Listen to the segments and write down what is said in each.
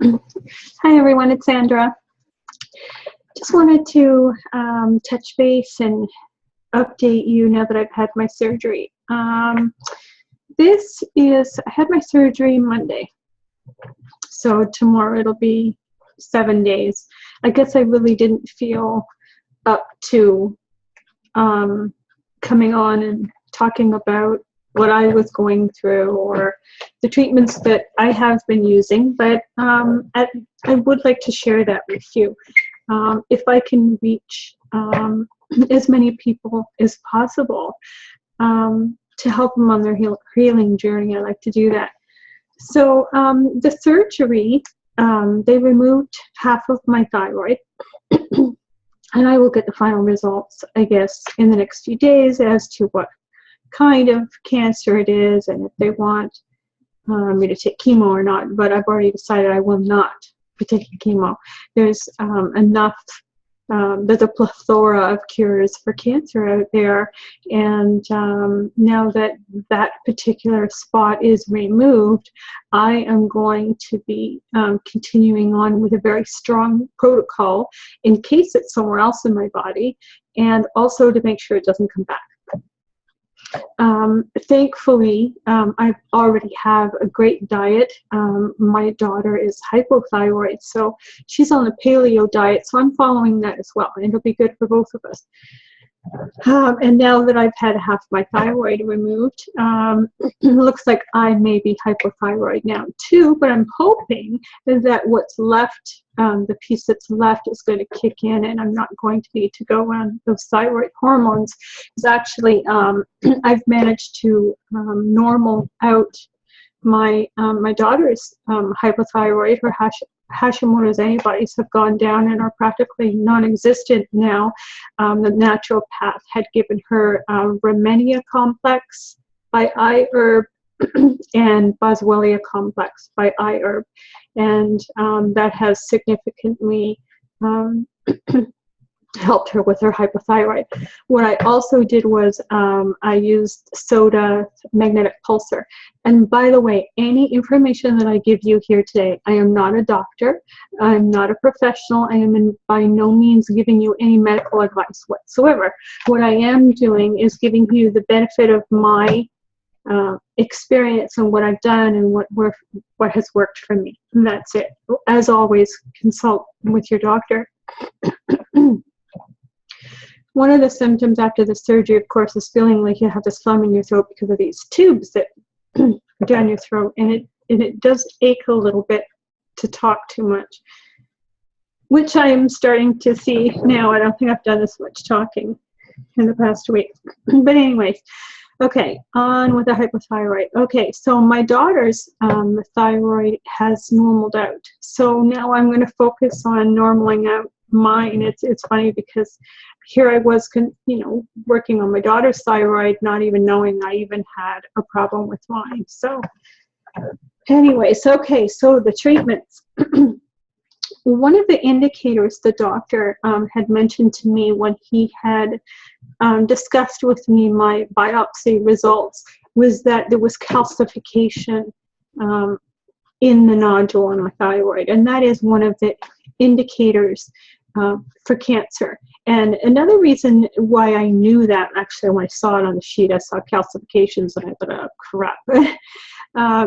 Hi everyone, it's Sandra. Just wanted to touch base and update you now that I've had my surgery. I had my surgery Monday, so tomorrow it'll be 7 days. I guess I really didn't feel up to coming on and talking about what I was going through or the treatments that I have been using, but I would like to share that with you. If I can reach as many people as possible to help them on their healing journey, I like to do that. So the surgery, they removed half of my thyroid, and I will get the final results, I guess, in the next few days as to what kind of cancer it is and if they want me to take chemo or not. But I've already decided I will not be taking chemo. There's there's a plethora of cures for cancer out there, and now that that particular spot is removed, I am going to be continuing on with a very strong protocol in case it's somewhere else in my body, and also to make sure it doesn't come back. Thankfully, I already have a great diet. My daughter is hypothyroid, so she's on a paleo diet, so I'm following that as well, and it'll be good for both of us. And now that I've had half my thyroid removed, it looks like I may be hypothyroid now too, but I'm hoping that what's left, the piece that's left, is going to kick in and I'm not going to need to go on those thyroid hormones. It's actually, I've managed to normal out my daughter's hypothyroid. Her Hashimoto's antibodies have gone down and are practically non-existent now. The naturopath had given her Rhamenia complex by iHerb and Boswellia complex by iHerb, and that has significantly helped her with her hypothyroid. What I also did was I used soda magnetic pulsar. And by the way, any information that I give you here today, I am not a doctor, I'm not a professional, I am by no means giving you any medical advice whatsoever. What I am doing is giving you the benefit of my experience and what I've done and what has worked for me. And that's it. As always, consult with your doctor. One of the symptoms after the surgery, of course, is feeling like you have this phlegm in your throat because of these tubes that are down your throat, and it does ache a little bit to talk too much, which I am starting to see now. I don't think I've done this much talking in the past week. But anyways, okay, on with the hypothyroid. Okay, so my daughter's thyroid has normaled out. So now I'm going to focus on normaling out mine. It's funny because here I was, working on my daughter's thyroid, not even knowing I even had a problem with mine. So anyways, okay, so the treatments. One of the indicators the doctor had mentioned to me when he had discussed with me my biopsy results was that there was calcification in the nodule on my thyroid, and that is one of the indicators for cancer. And another reason why I knew that, actually when I saw it on the sheet, I saw calcifications and I thought, oh crap,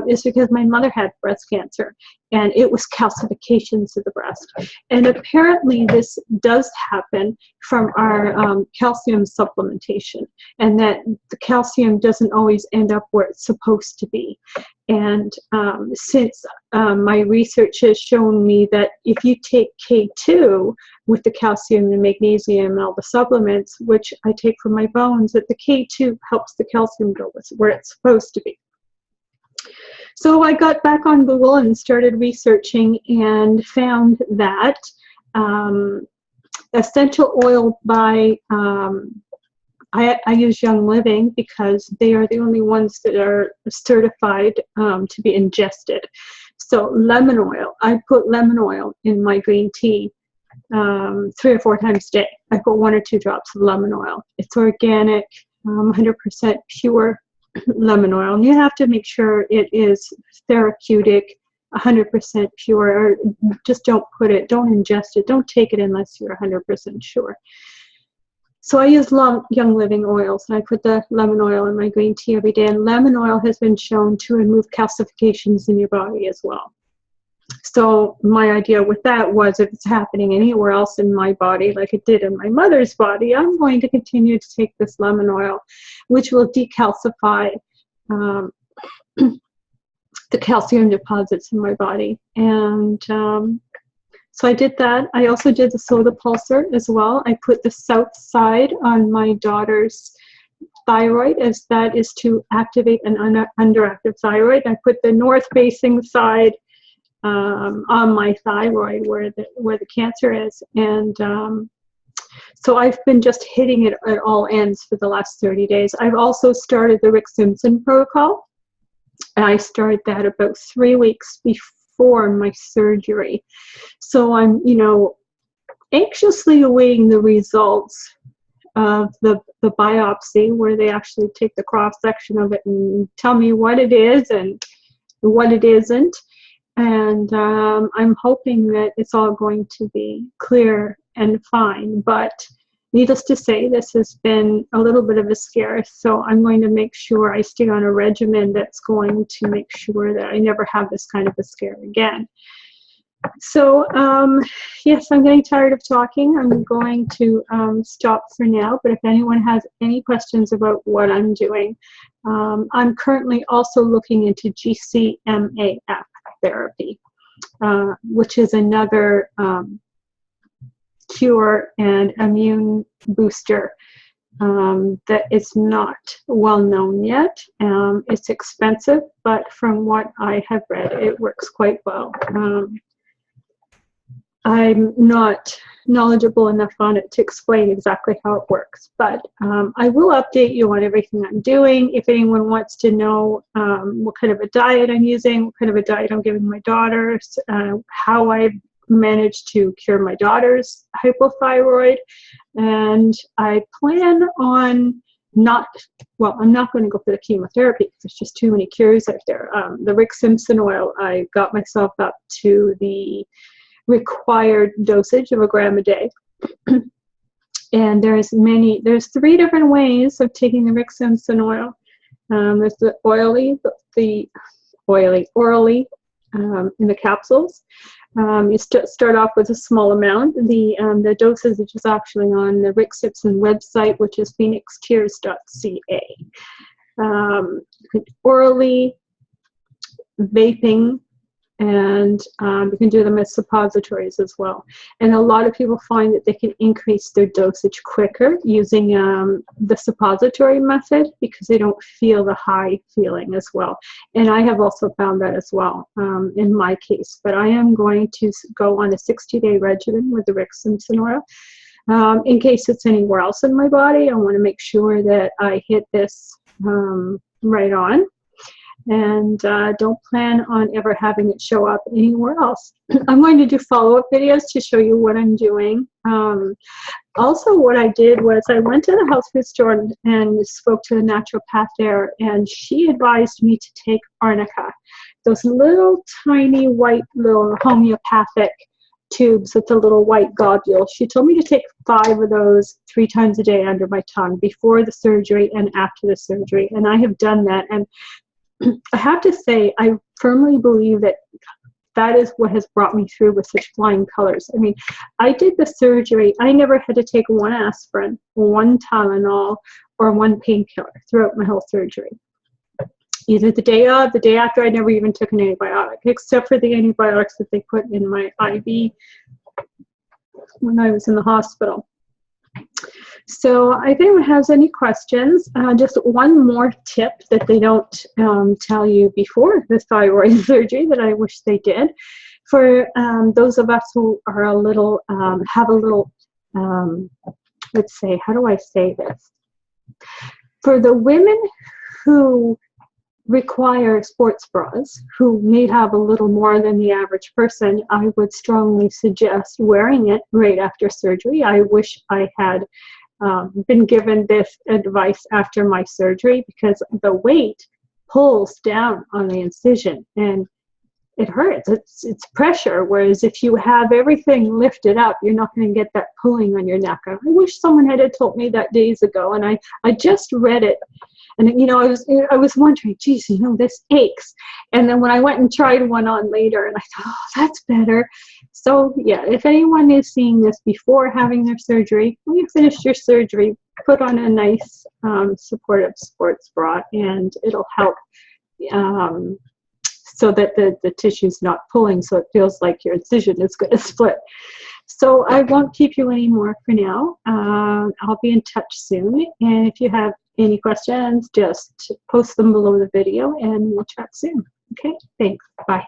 is because my mother had breast cancer and it was calcifications of the breast. And apparently this does happen from our calcium supplementation, and that the calcium doesn't always end up where it's supposed to be. And since my research has shown me that if you take K2 with the calcium and magnesium and all the supplements, which I take from my bones, that the K2 helps the calcium go where it's supposed to be. So I got back on Google and started researching and found that essential oil by, I use Young Living because they are the only ones that are certified to be ingested. So lemon oil, I put lemon oil in my green tea 3 or 4 times a day. I put 1 or 2 drops of lemon oil. It's organic, 100% pure lemon oil, and you have to make sure it is therapeutic 100% pure, or just don't ingest it, don't take it unless you're 100% sure. So I use Young Living oils, and I put the lemon oil in my green tea every day, and lemon oil has been shown to remove calcifications in your body as well. So my idea with that was, if it's happening anywhere else in my body, like it did in my mother's body, I'm going to continue to take this lemon oil, which will decalcify the calcium deposits in my body. And so I did that. I also did the soda pulsar as well. I put the south side on my daughter's thyroid, as that is to activate an underactive thyroid. I put the north facing side on my thyroid, where the cancer is. And so I've been just hitting it at all ends for the last 30 days. I've also started the Rick Simpson protocol. And I started that about 3 weeks before my surgery. So I'm, anxiously awaiting the results of the biopsy, where they actually take the cross section of it and tell me what it is and what it isn't. And I'm hoping that it's all going to be clear and fine. But needless to say, this has been a little bit of a scare. So I'm going to make sure I stay on a regimen that's going to make sure that I never have this kind of a scare again. So yes, I'm getting tired of talking. I'm going to stop for now. But if anyone has any questions about what I'm doing, I'm currently also looking into GCMAF therapy, which is another cure and immune booster that is not well known yet. It's expensive, but from what I have read, it works quite well. I'm not knowledgeable enough on it to explain exactly how it works, but I will update you on everything I'm doing. If anyone wants to know what kind of a diet I'm using, what kind of a diet I'm giving my daughters, how I've managed to cure my daughter's hypothyroid, and I plan on I'm not going to go for the chemotherapy because there's just too many cures out there. The Rick Simpson oil, I got myself up to the required dosage of 1 gram a day. And there's 3 different ways of taking the Rick Simpson oil. There's the orally in the capsules. You start off with a small amount. The dosage is actually on the Rick Simpson website, which is phoenixtears.ca. Orally, vaping, and you can do them as suppositories as well. And a lot of people find that they can increase their dosage quicker using the suppository method, because they don't feel the high feeling as well. And I have also found that as well in my case. But I am going to go on a 60-day regimen with the Rick Simpson oil. In case it's anywhere else in my body, I want to make sure that I hit this right on. And don't plan on ever having it show up anywhere else. I'm going to do follow-up videos to show you what I'm doing. Also, what I did was I went to the health food store and spoke to the naturopath there, and she advised me to take arnica, those little tiny white little homeopathic tubes with the little white globules. She told me to take 5 of those 3 times a day under my tongue, before the surgery and after the surgery, and I have done that. And I have to say, I firmly believe that that is what has brought me through with such flying colors. I mean, I did the surgery. I never had to take 1 aspirin, 1 Tylenol, or 1 painkiller throughout my whole surgery. Either the day of, the day after, I never even took an antibiotic, except for the antibiotics that they put in my IV when I was in the hospital. So if anyone has any questions, just one more tip that they don't tell you before the thyroid surgery that I wish they did. For those of us who are a little, have a little, let's say, how do I say this? For the women who require sports bras, who may have a little more than the average person, I would strongly suggest wearing it right after surgery. I wish I had been given this advice after my surgery, because the weight pulls down on the incision, and it hurts. It's pressure. Whereas if you have everything lifted up, you're not going to get that pulling on your neck. I wish someone had told me that days ago. And I just read it, and you know, I was wondering, geez, you know, this aches. And then when I went and tried one on later, and I thought, oh, that's better. So yeah, if anyone is seeing this before having their surgery, when you finish your surgery, put on a nice supportive sports bra, and it'll help. So that the tissue's not pulling, so it feels like your incision is going to split. So I won't keep you anymore for now. I'll be in touch soon. And if you have any questions, just post them below the video and we'll chat soon. Okay, thanks. Bye.